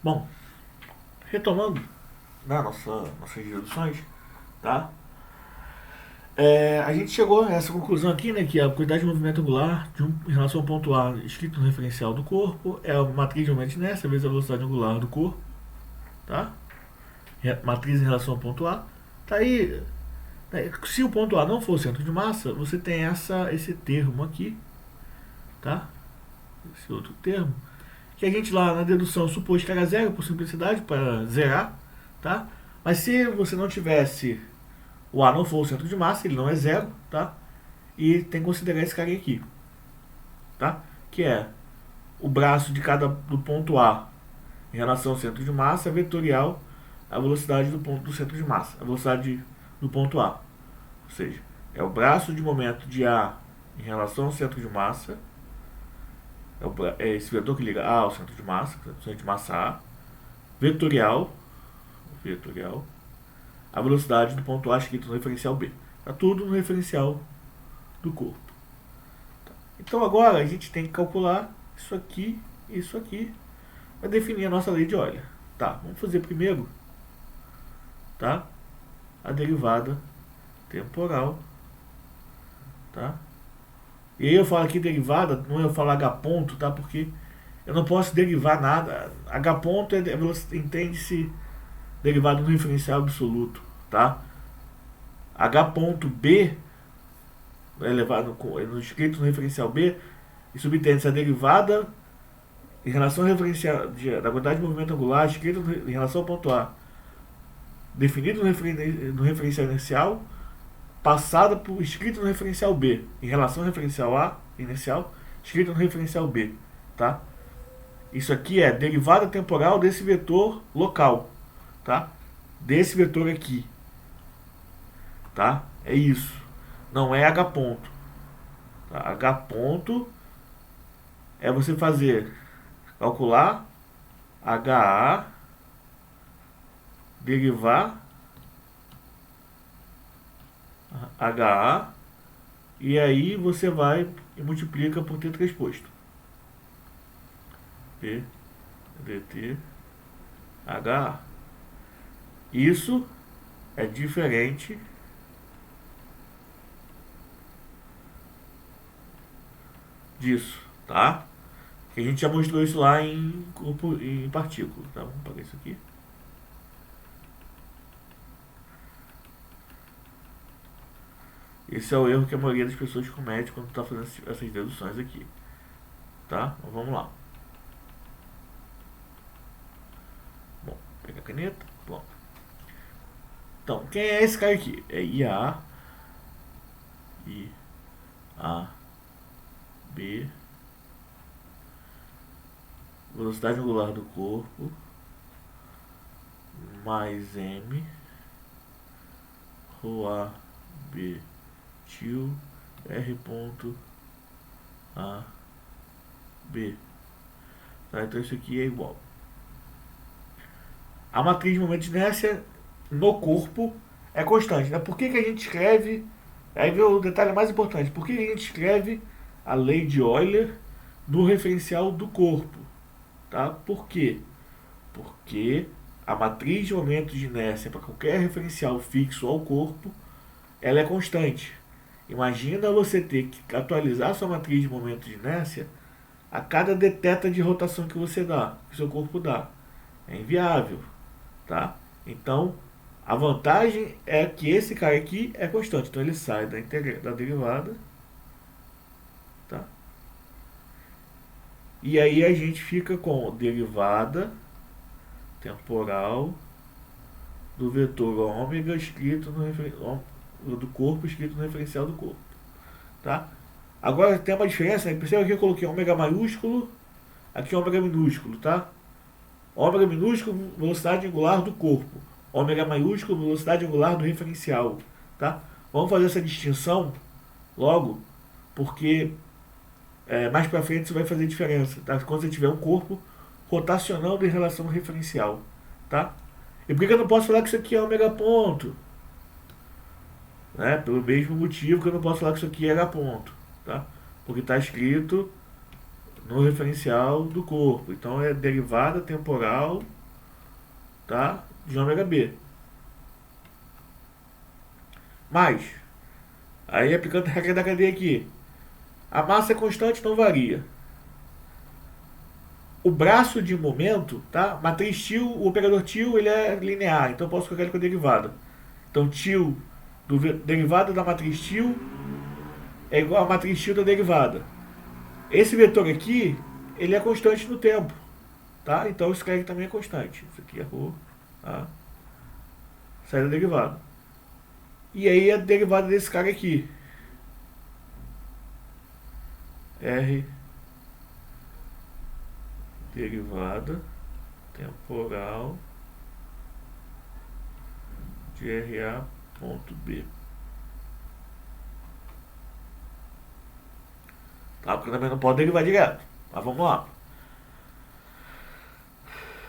Bom, retomando, né, nossas deduções, tá? A gente chegou a essa conclusão aqui, né, que a quantidade de movimento angular em relação ao ponto A escrito no referencial do corpo é a matriz de momento de inércia vezes a velocidade angular do corpo, tá? Matriz em relação ao ponto A. Tá aí, né, se o ponto A não for o centro de massa, você tem esse termo aqui, tá? Esse outro termo, que a gente lá na dedução supôs que era zero por simplicidade, para zerar, tá? Mas se você não tivesse o A não for o centro de massa, ele não é zero, tá? E tem que considerar esse cara aqui, tá? Que é o braço de cada do ponto A em relação ao centro de massa vetorial a velocidade do ponto do centro de massa, a velocidade do ponto A. Ou seja, é o braço de momento de A em relação ao centro de massa, é esse vetor que liga A ao centro de massa A, vetorial, a velocidade do ponto A escrito no referencial B. Está tudo no referencial do corpo. Então agora a gente tem que calcular isso aqui e isso aqui para definir a nossa lei de Euler. Tá, vamos fazer primeiro, tá? A derivada temporal, tá? E aí eu falo aqui derivada, não é eu falo h ponto, tá? Porque eu não posso derivar nada. H ponto entende-se derivado no referencial absoluto, tá? H ponto B é levado no escrito no referencial B e subtende-se a derivada em relação ao referencial da quantidade de movimento angular escrito em relação ao ponto A, definido no referencial inicial, passada por escrito no referencial B em relação ao referencial A inicial, escrito no referencial B, tá? Isso aqui é derivada temporal desse vetor local, tá? Desse vetor aqui, tá? É isso. Não é H ponto. Tá? H ponto é você calcular HA, derivar HA, e aí você vai e multiplica por T transposto. P dt HA. Isso é diferente disso, tá? Que a gente já mostrou isso lá em partícula, tá? Vamos pagar isso aqui. Esse é o erro que a maioria das pessoas comete quando está fazendo essas deduções aqui, tá? Então vamos lá. Bom, pega a caneta, pronto. Então, quem é esse cara aqui? É IA, B, velocidade angular do corpo, mais M, ρ B, tio, R ponto A, B. Tá, então isso aqui é igual. A matriz de momento de inércia no corpo é constante, né? Por que a gente escreve... Aí vem o detalhe mais importante. Por que a gente escreve a lei de Euler no referencial do corpo? Tá? Por quê? Porque a matriz de momento de inércia para qualquer referencial fixo ao corpo, ela é constante. Imagina você ter que atualizar sua matriz de momento de inércia a cada deteta de rotação que você dá, que seu corpo dá. É inviável, tá? Então, a vantagem é que esse cara aqui é constante, então ele sai da derivada, tá? E aí a gente fica com derivada temporal do vetor ômega escrito do corpo escrito no referencial do corpo, tá? Agora tem uma diferença, né? Perceba que eu coloquei ômega maiúsculo, aqui ômega minúsculo, tá? Ômega minúsculo, velocidade angular do corpo. Ômega maiúsculo, velocidade angular do referencial, tá? Vamos fazer essa distinção logo, porque mais pra frente isso vai fazer diferença, tá? Quando você tiver um corpo rotacionando em relação ao referencial, tá? E por que eu não posso falar que isso aqui é ômega ponto? Né? Pelo mesmo motivo que eu não posso falar que isso aqui é H ponto, tá? Porque está escrito no referencial do corpo. Então é derivada temporal, tá, de ômega B. Mas, aí aplicando a regra da cadeia aqui, a massa é constante, não varia. O braço de momento, tá? Matriz tio, o operador tio, ele é linear, então eu posso colocar ele com a derivada. Então tio do derivada da matriz tio é igual a matriz tio da derivada. Esse vetor aqui, ele é constante no tempo, tá? Então esse cara aqui também é constante. Isso aqui é rho, tá? Sai da derivada. E aí a derivada desse cara aqui, R derivada temporal de RA ponto B. Tá? Porque também não pode derivar direto. Mas vamos lá.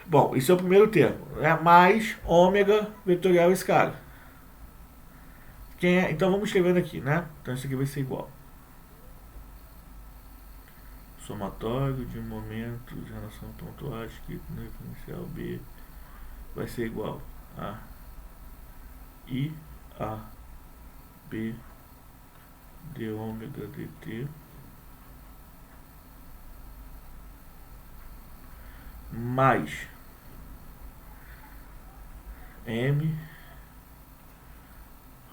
Bom, isso é o primeiro termo. É mais ômega vetorial esse cara. Então vamos escrevendo aqui, né? Então isso aqui vai ser igual. Somatório de momentos em relação ao ponto A escrito no referencial B vai ser igual a I A B de ômega dt mais M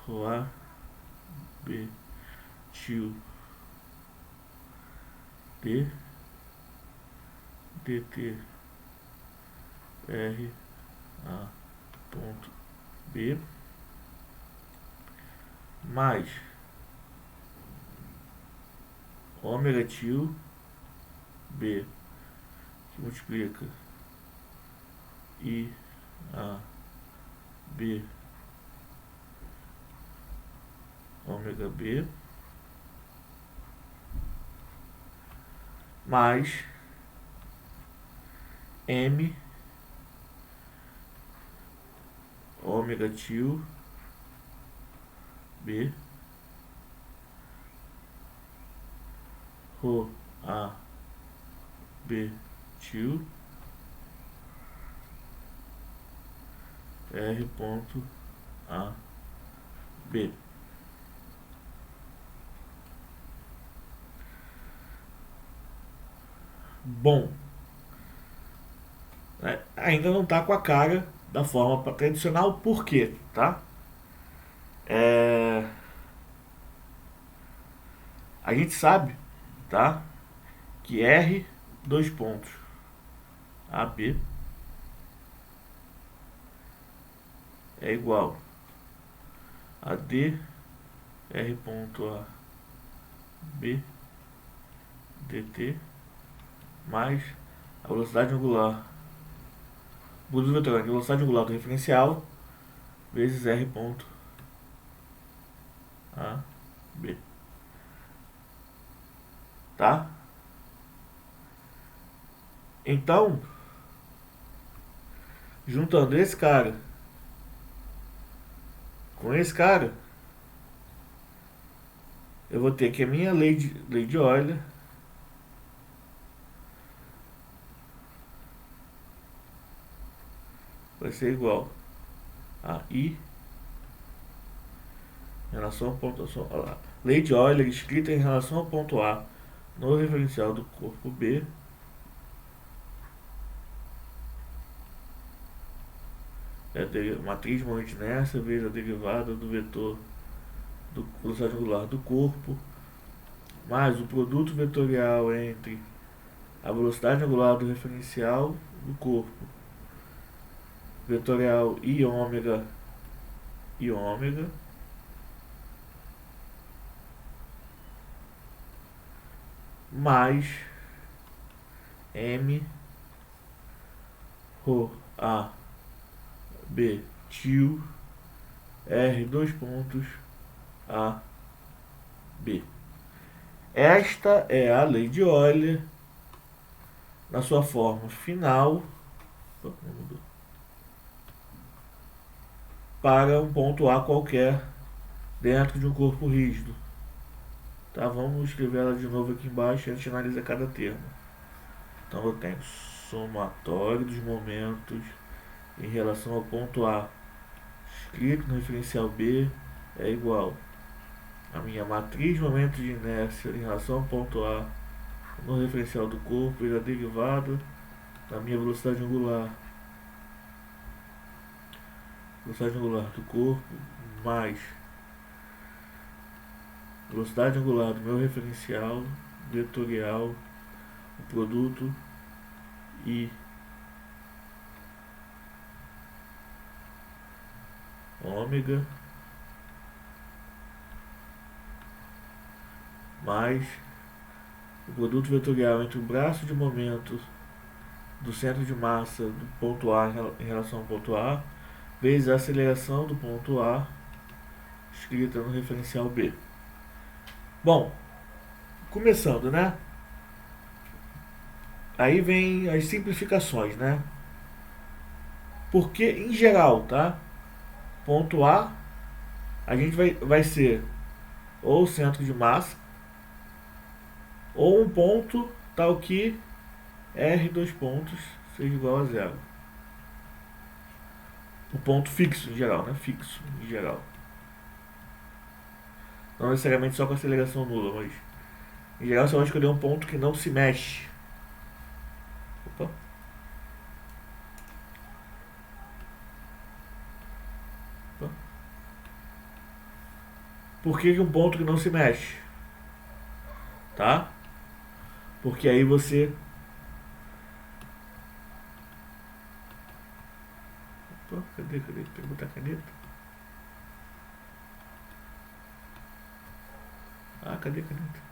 rho A B tio D dt R A ponto B mais ômega tio B que multiplica I A B ômega B mais M ômega tio B rho A B tio R ponto A B. Bom, ainda não está com a cara da forma tradicional, por quê? Tá? A gente sabe, tá, que R dois pontos AB é igual a D R ponto A B dt mais a velocidade angular do vetor, a velocidade angular do referencial vezes R ponto A B. Tá? Então, juntando esse cara com esse cara, eu vou ter que a minha lei de Euler vai ser igual a I em relação ao ponto A. Lei de Euler escrita em relação ao ponto A no referencial do corpo B é a matriz de momento de inércia vezes a derivada do vetor do velocidade angular do corpo mais o produto vetorial entre a velocidade angular do referencial do corpo vetorial i ômega mais M rho A B tio R dois pontos A B. Esta é a lei de Euler na sua forma final para um ponto A qualquer dentro de um corpo rígido. Tá, vamos escrever ela de novo aqui embaixo e a gente analisa cada termo. Então eu tenho somatório dos momentos em relação ao ponto A escrito no referencial B é igual a minha matriz de momentos de inércia em relação ao ponto A no referencial do corpo e a derivada da minha velocidade angular do corpo mais velocidade angular do meu referencial vetorial, o produto e ômega mais o produto vetorial entre o braço de momento do centro de massa do ponto A em relação ao ponto A vezes a aceleração do ponto A escrita no referencial B. Bom, começando, né? Aí vem as simplificações, né? Porque em geral, tá? Ponto a gente vai ser ou centro de massa ou um ponto tal que R dois pontos seja igual a zero. O ponto fixo em geral, né? Fixo em geral. Não necessariamente só com aceleração nula, mas em geral você vai escolher um ponto que não se mexe. Opa. Opa. Por que um ponto que não se mexe? Tá? Porque aí você... Opa, cadê? Tem que botar a caneta. Ah, cadê a caneta?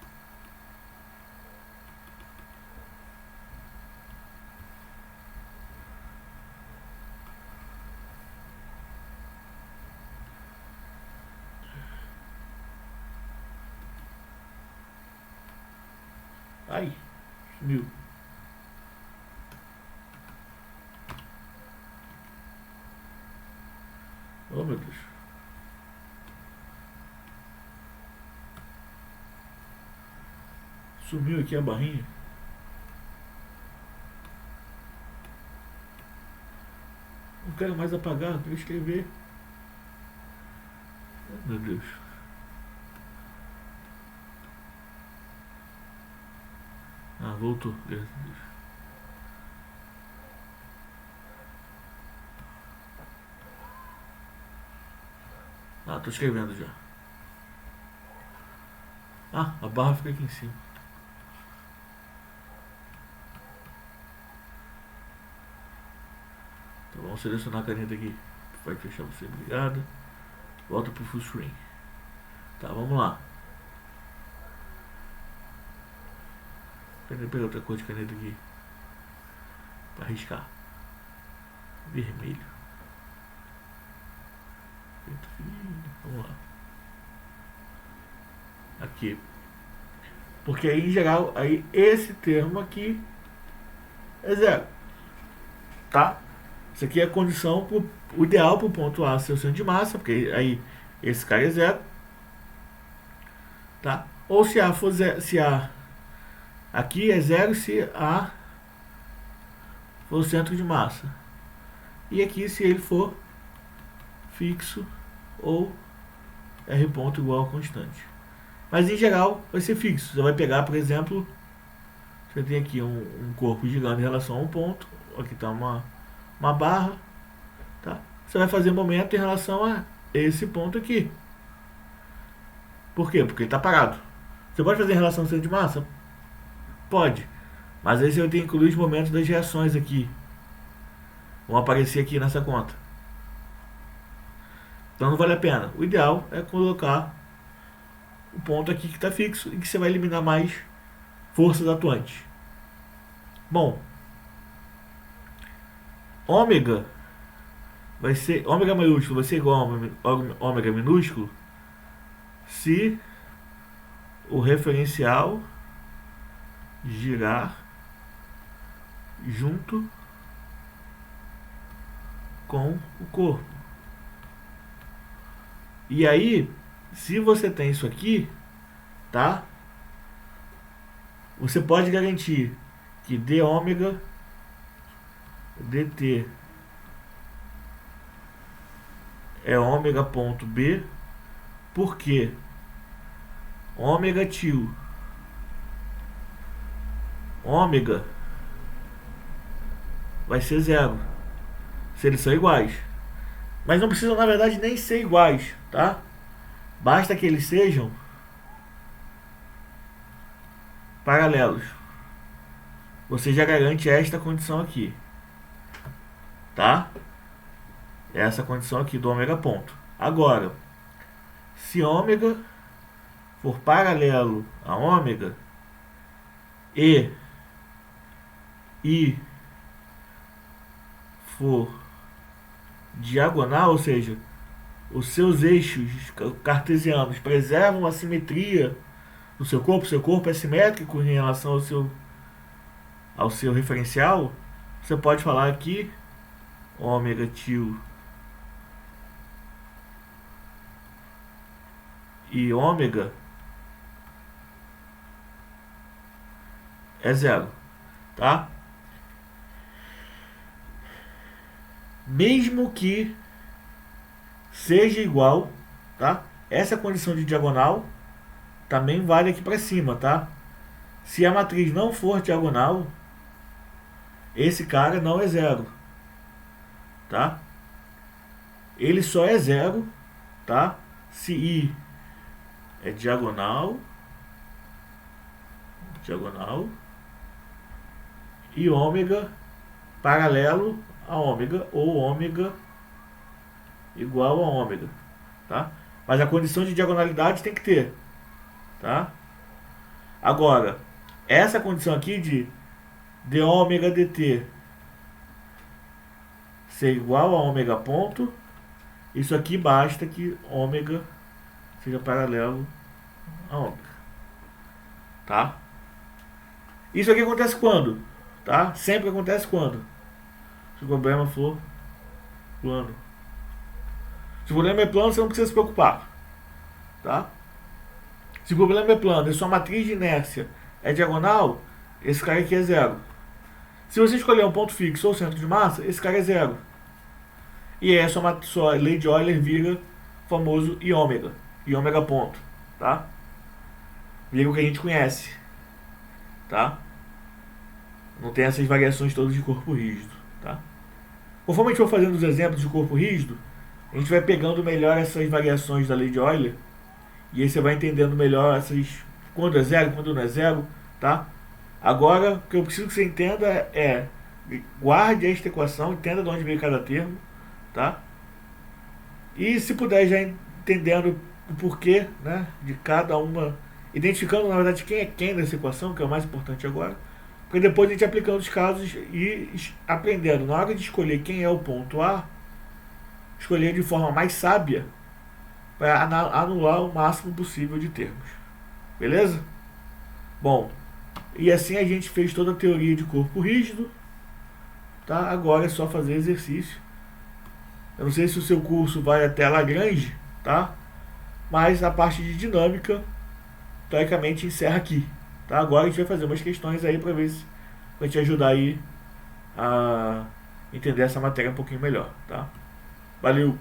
Ai, sumiu. Oh, meu Deus. Sumiu aqui a barrinha. Não quero mais apagar, quero escrever. Oh, meu Deus. Ah, voltou. Graças a Deus. Ah, tô escrevendo já. Ah, a barra fica aqui em cima. Então vamos selecionar a caneta aqui. Vai fechar você, obrigado. Volta pro full screen. Tá, vamos lá. Vou pegar outra cor de caneta aqui para riscar. Vermelho. Vamos lá. Aqui. Porque aí em geral, aí esse termo aqui é zero. Tá? Isso aqui é a condição o ideal para o ponto A ser o centro de massa, porque aí esse cara é zero. Tá? Ou se A for zero, se A aqui é zero se A for o centro de massa. E aqui se ele for fixo ou R ponto igual a constante. Mas em geral vai ser fixo. Você vai pegar, por exemplo, você tem aqui um corpo girando em relação a um ponto. Aqui está uma barra. Tá? Você vai fazer momento em relação a esse ponto aqui. Por quê? Porque ele está parado. Você pode fazer em relação ao centro de massa? Pode. Mas aí você vai ter que incluir os momentos das reações aqui. Vão aparecer aqui nessa conta. Então não vale a pena. O ideal é colocar o ponto aqui que está fixo e que você vai eliminar mais forças atuantes. Bom, ômega vai ser, ômega maiúsculo vai ser igual a ômega minúsculo se o referencial girar junto com o corpo. E aí, se você tem isso aqui, tá? Você pode garantir que d ômega dt é ômega ponto B, porque ômega tio ômega vai ser zero se eles são iguais. Mas não precisam, na verdade, nem ser iguais, tá? Basta que eles sejam paralelos. Você já garante esta condição aqui, tá? Essa condição aqui do ômega ponto. Agora, se ômega for paralelo a ômega e I for diagonal, ou seja, os seus eixos cartesianos preservam a simetria do seu corpo é simétrico em relação ao seu referencial, você pode falar aqui ômega tio e ômega é zero, tá? Mesmo que seja igual, tá? Essa condição de diagonal também vale aqui para cima, tá? Se a matriz não for diagonal, esse cara não é zero, tá? Ele só é zero, tá? Se I é diagonal e ômega paralelo a ômega ou ômega igual a ômega, tá? Mas a condição de diagonalidade tem que ter, tá? Agora, essa condição aqui de d ômega dt ser igual a ômega ponto, isso aqui basta que ômega seja paralelo a ômega, tá? Isso aqui acontece quando? Tá? Sempre acontece quando? Se o problema for plano. Se o problema é plano, você não precisa se preocupar, tá? Se o problema é plano e sua matriz de inércia é diagonal, esse cara aqui é zero. Se você escolher um ponto fixo ou centro de massa, esse cara é zero. E aí sua lei de Euler vira o famoso I ômega ponto, tá? Vira o que a gente conhece, tá? Não tem essas variações todas de corpo rígido, tá? Conforme a gente for fazendo os exemplos de corpo rígido, a gente vai pegando melhor essas variações da lei de Euler, e aí você vai entendendo melhor quando é zero, quando não é zero, tá? Agora, o que eu preciso que você entenda é guarde esta equação, entenda de onde veio cada termo, tá? E se puder já entendendo o porquê, né, de cada uma, identificando na verdade quem é quem nessa equação, que é o mais importante agora, porque depois a gente aplicando os casos e aprendendo, na hora de escolher quem é o ponto A, escolher de forma mais sábia para anular o máximo possível de termos. Beleza? Bom, e assim a gente fez toda a teoria de corpo rígido, tá? Agora é só fazer exercício. Eu não sei se o seu curso vai até Lagrange, tá? Mas a parte de dinâmica, teoricamente, encerra aqui, tá? Agora a gente vai fazer umas questões aí para ver se vai te ajudar aí a entender essa matéria um pouquinho melhor, tá? Valeu!